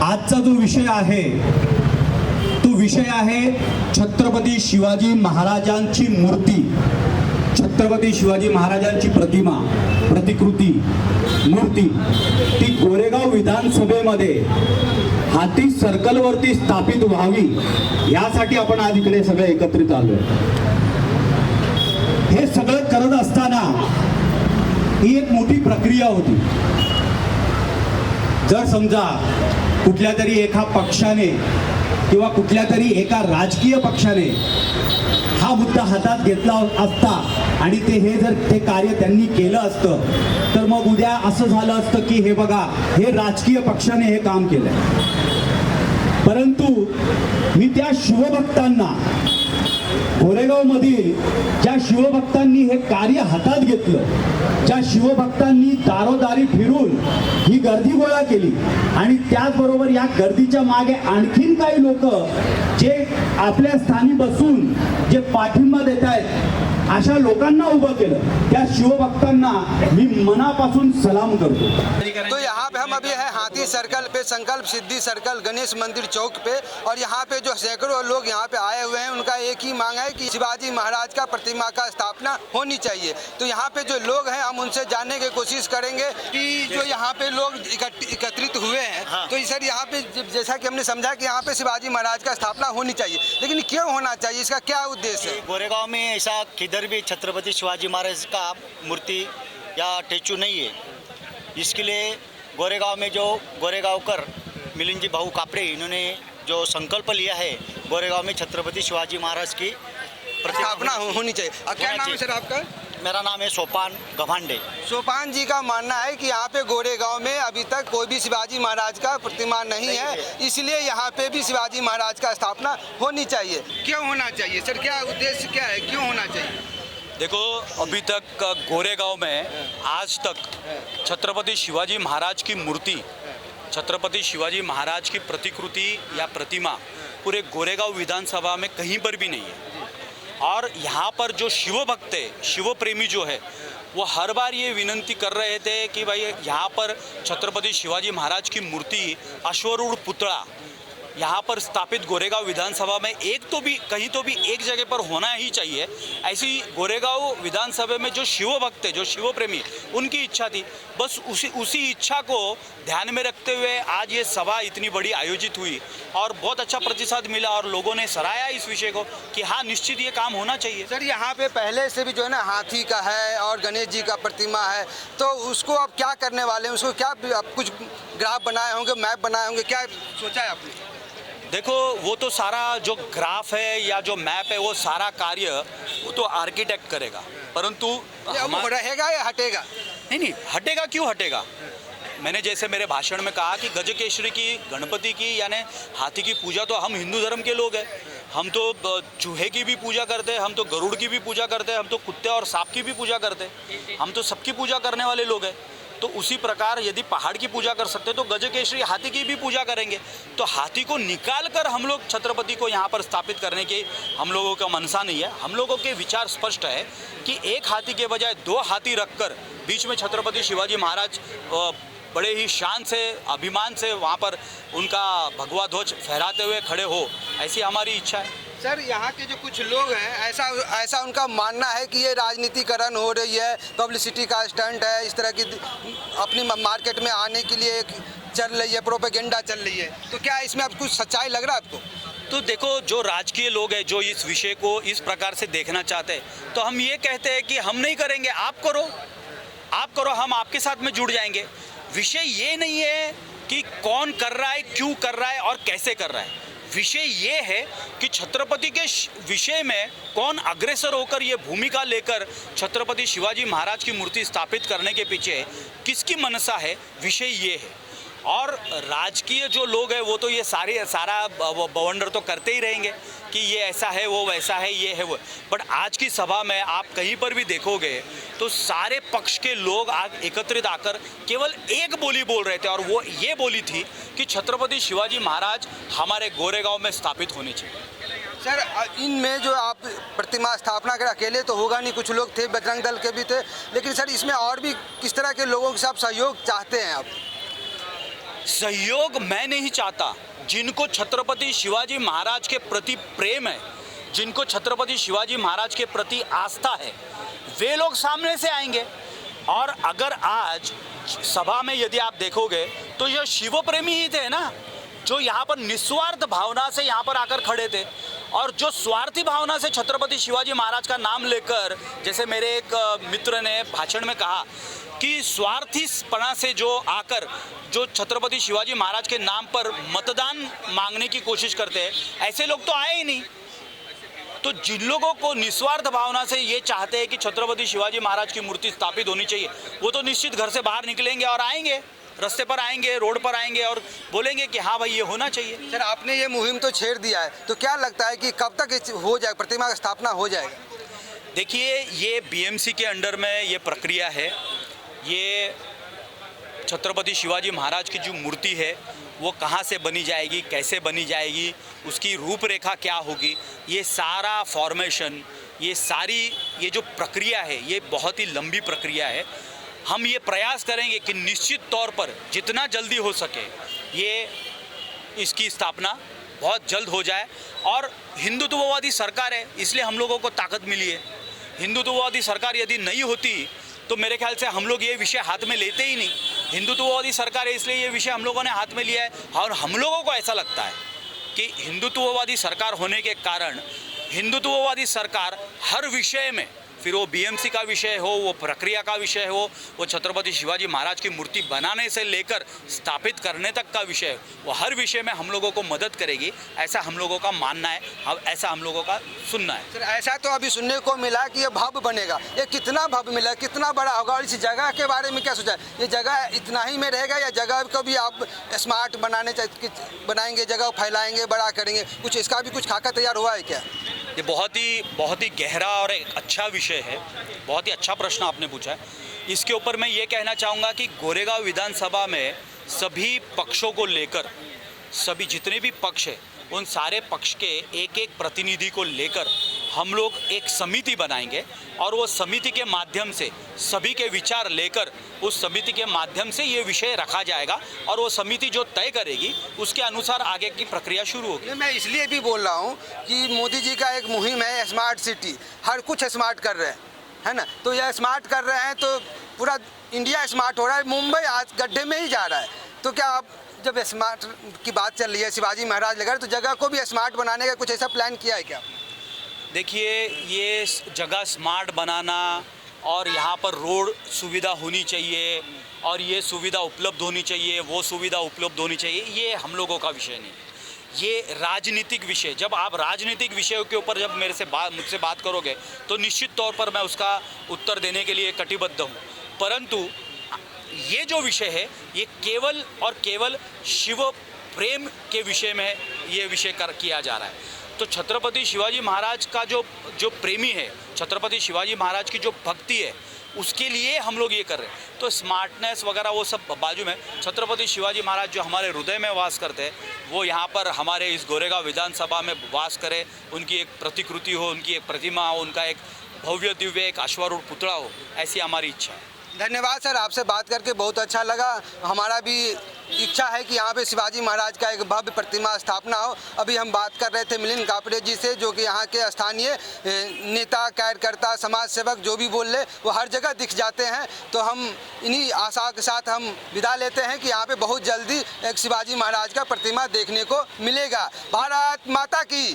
आजचा जो विषय आहे तो विषय आहे छत्रपती शिवाजी महाराजांची मूर्ती, छत्रपती शिवाजी महाराजांची प्रतिमा, प्रतिकृती, मूर्ती ती गोरेगाव विधानसभेमध्ये हाती सर्कलवरती स्थापित व्हावी यासाठी आपण आज इकडे सगळे एकत्रित आलो। हे सगळं करत असताना ही एक मोठी प्रक्रिया होती। जर समजा कुठल्या तरी एका पक्षाने किंवा कुठल्या तरी एका राजकीय पक्षाने हा मुद्दा हातात घेतला असता आणि ते कार्य त्यांनी केलं असतं तर मग उद्या असं झालं असतं की हे बघा हे राजकीय पक्षाने हे काम केलंय। परंतु मी त्या शिवभक्तांना, गोरेगाव मधील ज्या शिवभक्तांनी हे कार्य हातात घेतलं, ज्या शिवभक्तांनी दारोदारी फिरून ही गर्दी गोळा केली आणि त्याचबरोबर या गर्दीच्या मागे आणखीन काही लोक जे आपल्या स्थानी बसून जे पाठिंबा देत आहेत अशा लोकांना उभं केलं, त्या शिवभक्तांना मी मनापासून सलाम करतो। तो यहाँ पे हम अभी है हाथी सर्कल पे, संकल्प सिद्धि सर्कल, गणेश मंदिर चौक पे, और यहाँ पे जो सैकड़ों लोग यहाँ पे आए हुए हैं उनका एक ही मांग है कि शिवाजी महाराज का प्रतिमा का स्थापना होनी चाहिए। तो यहाँ पे जो लोग हैं हम उनसे जानने की कोशिश करेंगे कि जो यहाँ पे लोग एकत्रित हुए हैं, तो सर यहाँ पे जैसा कि हमने समझा कि यहाँ पे शिवाजी महाराज का स्थापना होनी चाहिए, लेकिन क्यों होना चाहिए, इसका क्या उद्देश्य है? गोरेगांव में ऐसा किधर भी छत्रपति शिवाजी महाराज का मूर्ति या स्टैचू नहीं है। इसके लिए गोरेगांव में जो गोरेगांवकर मिलिंद जी भाऊ कापड़े इन्होंने जो संकल्प लिया है गोरेगांव में छत्रपति शिवाजी महाराज की स्थापना होनी चाहिए। क्या नाम है सर आपका? मेरा नाम है सोपान गभांडे। सोपान जी का मानना है कि यहाँ पे गोरेगांव में अभी तक कोई भी शिवाजी महाराज का प्रतिमा नहीं है, इसलिए यहाँ पे भी शिवाजी महाराज का स्थापना होनी चाहिए। क्यों होना चाहिए सर, क्या उद्देश्य क्या है, क्यों होना चाहिए? देखो, अभी तक गोरेगांव में आज तक छत्रपति शिवाजी महाराज की मूर्ति, छत्रपति शिवाजी महाराज की प्रतिकृति या प्रतिमा पूरे गोरेगांव विधानसभा में कहीं पर भी नहीं है। और यहाँ पर जो शिव भक्त है, शिव प्रेमी जो है, वो हर बार ये विनंती कर रहे थे कि भाई यहाँ पर छत्रपति शिवाजी महाराज की मूर्ति, अश्वरूढ़ पुतला यहाँ पर स्थापित गोरेगांव विधानसभा में कहीं तो भी एक जगह पर होना ही चाहिए। ऐसी गोरेगांव विधानसभा में जो शिव भक्त है, जो शिव प्रेमी, उनकी इच्छा थी। बस उसी इच्छा को ध्यान में रखते हुए आज ये सभा इतनी बड़ी आयोजित हुई और बहुत अच्छा प्रतिसाद मिला और लोगों ने सराहा इस विषय को कि हाँ, निश्चित ये काम होना चाहिए। सर यहाँ पे पहले से भी जो है ना हाथी का है और गणेश जी का प्रतिमा है, तो उसको अब क्या करने वाले हैं, उसको क्या आप कुछ ग्राफ बनाए होंगे, मैप बनाए होंगे, क्या सोचा है आपने? देखो, वो तो सारा जो ग्राफ है या जो मैप है वो सारा कार्य वो तो आर्किटेक्ट करेगा, परंतु रहेगा या हटेगा? नहीं, हटेगा क्यों हटेगा। मैंने जैसे मेरे भाषण में कहा कि गजकेसरी की, गणपति की यानी हाथी की पूजा तो हम हिंदू धर्म के लोग हैं। हम तो चूहे की भी पूजा करते हैं, हम तो गरुड़ की भी पूजा करते हैं, हम तो कुत्ते और सांप की भी पूजा करते हैं, हम तो सबकी पूजा करने वाले लोग हैं। तो उसी प्रकार यदि पहाड़ की पूजा कर सकते तो गजकेसरी हाथी की भी पूजा करेंगे। तो हाथी को निकाल कर हम लोग छत्रपति को यहाँ पर स्थापित करने की हम लोगों का मनसा नहीं है। हम लोगों के विचार स्पष्ट है कि एक हाथी के बजाय 2 हाथी रखकर बीच में छत्रपति शिवाजी महाराज बड़े ही शान से, अभिमान से वहाँ पर उनका भगवा ध्वज फहराते हुए खड़े हो, ऐसी हमारी इच्छा है। सर यहाँ के जो कुछ लोग हैं ऐसा उनका मानना है कि ये राजनीतिकरण हो रही है, पब्लिसिटी का स्टंट है, इस तरह की अपनी मार्केट में आने के लिए चल रही है, प्रोपेगेंडा चल रही है। तो क्या इसमें अब कुछ सच्चाई लग रहा है आपको? तो देखो, जो राजकीय लोग हैं जो इस विषय को इस प्रकार से देखना चाहते हैं, तो हम ये कहते हैं कि हम नहीं करेंगे, आप करो, हम आपके साथ में जुड़ जाएंगे। विषय ये नहीं है कि कौन कर रहा है, क्यों कर रहा है और कैसे कर रहा है। विषय ये है कि छत्रपति के विषय में कौन अग्रसर होकर ये भूमिका लेकर छत्रपति शिवाजी महाराज की मूर्ति स्थापित करने के पीछे किसकी मनसा है, विषय ये है। और राजकीय जो लोग हैं वो तो ये सारा बवंडर तो करते ही रहेंगे कि ये ऐसा है, वो वैसा है, ये है वो। बट आज की सभा में आप कहीं पर भी देखोगे तो सारे पक्ष के लोग आज एकत्रित आकर केवल एक बोली बोल रहे थे और वो ये बोली थी कि छत्रपति शिवाजी महाराज हमारे गोरेगांव में स्थापित होने चाहिए। सर इनमें जो आप प्रतिमा स्थापना कर अकेले तो होगा नहीं, कुछ लोग थे, बजरंग दल के भी थे, लेकिन सर इसमें और भी किस तरह के लोगों के साथ सहयोग चाहते हैं आप? सहयोग मैं नहीं चाहता। जिनको छत्रपति शिवाजी महाराज के प्रति प्रेम है, जिनको छत्रपति शिवाजी महाराज के प्रति आस्था है, वे लोग सामने से आएंगे। और अगर आज सभा में यदि आप देखोगे तो ये शिव प्रेमी ही थे ना, जो यहाँ पर निस्वार्थ भावना से यहाँ पर आकर खड़े थे। और जो स्वार्थी भावना से छत्रपति शिवाजी महाराज का नाम लेकर, जैसे मेरे एक मित्र ने भाषण में कहा कि स्वार्थीपना से जो आकर जो छत्रपति शिवाजी महाराज के नाम पर मतदान मांगने की कोशिश करते हैं, ऐसे लोग तो आए ही नहीं। तो जिन लोगों को निस्वार्थ भावना से ये चाहते हैं कि छत्रपति शिवाजी महाराज की मूर्ति स्थापित होनी चाहिए, वो तो निश्चित घर से बाहर निकलेंगे और आएंगे, रास्ते पर आएंगे, रोड पर आएंगे और बोलेंगे कि हाँ भाई ये होना चाहिए। सर, आपने ये मुहिम तो छेड़ दिया है, तो क्या लगता है कि कब तक हो जाए, प्रतिमा का स्थापना हो जाएगा? देखिए, ये बीएमसी के अंडर में ये प्रक्रिया है। ये छत्रपति शिवाजी महाराज की जो मूर्ति है वो कहाँ से बनी जाएगी, कैसे बनी जाएगी, उसकी रूपरेखा क्या होगी, ये सारा फॉर्मेशन, ये जो प्रक्रिया है, ये बहुत ही लंबी प्रक्रिया है। हम ये प्रयास करेंगे कि निश्चित तौर पर जितना जल्दी हो सके ये इसकी स्थापना बहुत जल्द हो जाए। और हिंदुत्ववादी सरकार है, इसलिए हम लोगों को ताकत मिली है। हिंदुत्ववादी सरकार यदि नहीं होती तो मेरे ख्याल से हम लोग ये विषय हाथ में लेते ही नहीं। हिंदुत्ववादी सरकार है, इसलिए ये विषय हम लोगों ने हाथ में लिया है। और हम लोगों को ऐसा लगता है कि हिंदुत्ववादी सरकार होने के कारण हिंदुत्ववादी सरकार हर विषय में, फिर वो बीएमसी का विषय हो, वो प्रक्रिया का विषय हो, वो छत्रपति शिवाजी महाराज की मूर्ति बनाने से लेकर स्थापित करने तक का विषय, वो हर विषय में हम लोगों को मदद करेगी, ऐसा हम लोगों का मानना है, ऐसा हम लोगों का सुनना है। सर, ऐसा तो अभी सुनने को मिला कि ये भव्य बनेगा, ये कितना भव्य मिला, कितना बड़ा होगा, और इस जगह के बारे में क्या सोचा है? ये जगह इतना ही में रहेगा या जगह को भी आप स्मार्ट बनाएंगे, जगह फैलाएंगे, बड़ा करेंगे, कुछ इसका भी कुछ खाका तैयार हुआ है क्या? ये बहुत ही गहरा और एक अच्छा विषय है, बहुत ही अच्छा प्रश्न आपने पूछा है। इसके ऊपर मैं ये कहना चाहूँगा कि गोरेगांव विधानसभा में सभी पक्षों को लेकर, सभी जितने भी पक्ष हैं, उन सारे पक्ष के एक एक प्रतिनिधि को लेकर हम लोग एक समिति बनाएंगे और वो समिति के माध्यम से सभी के विचार लेकर उस समिति के माध्यम से ये विषय रखा जाएगा और वो समिति जो तय करेगी उसके अनुसार आगे की प्रक्रिया शुरू होगी। मैं इसलिए भी बोल रहा हूँ कि मोदी जी का एक मुहिम है स्मार्ट सिटी, हर कुछ स्मार्ट कर रहे हैं, है ना? तो यह स्मार्ट कर रहे हैं तो पूरा इंडिया स्मार्ट हो रहा है। मुंबई आज गड्ढे में ही जा रहा है, तो क्या आप जब स्मार्ट की बात चल रही है, शिवाजी महाराज लगा, तो जगह को भी स्मार्ट बनाने का कुछ ऐसा प्लान किया है क्या? देखिए, ये जगह स्मार्ट बनाना और यहाँ पर रोड सुविधा होनी चाहिए और ये सुविधा उपलब्ध होनी चाहिए, वो सुविधा उपलब्ध होनी चाहिए, ये हम लोगों का विषय नहीं। ये राजनीतिक विषय, जब आप राजनीतिक विषयों के ऊपर जब मुझसे बात करोगे तो निश्चित तौर पर मैं उसका उत्तर देने के लिए कटिबद्ध हूँ। परंतु ये जो विषय है ये केवल और केवल शिव प्रेम के विषय में ये विषय किया जा रहा है। तो छत्रपति शिवाजी महाराज का जो प्रेमी है, छत्रपति शिवाजी महाराज की जो भक्ति है, उसके लिए हम लोग ये कर रहे हैं। तो स्मार्टनेस वगैरह वो सब बाजू में, छत्रपति शिवाजी महाराज जो हमारे हृदय में वास करते हैं, वो यहाँ पर हमारे इस गोरेगांव विधानसभा में वास करें, उनकी एक प्रतिकृति हो, उनकी एक प्रतिमा हो, उनका एक भव्य दिव्य एक अश्वारूढ़ पुतला हो, ऐसी हमारी इच्छा है। धन्यवाद सर, आपसे बात करके बहुत अच्छा लगा। हमारा भी इच्छा है कि यहाँ पे शिवाजी महाराज का एक भव्य प्रतिमा स्थापना हो। अभी हम बात कर रहे थे मिलिंद कापड़े जी से, जो कि यहाँ के स्थानीय नेता, कार्यकर्ता, समाज सेवक जो भी बोल रहे वो हर जगह दिख जाते हैं। तो हम इन्हीं आशा के साथ हम विदा लेते हैं कि यहाँ पे बहुत जल्दी एक शिवाजी महाराज का प्रतिमा देखने को मिलेगा। भारत माता की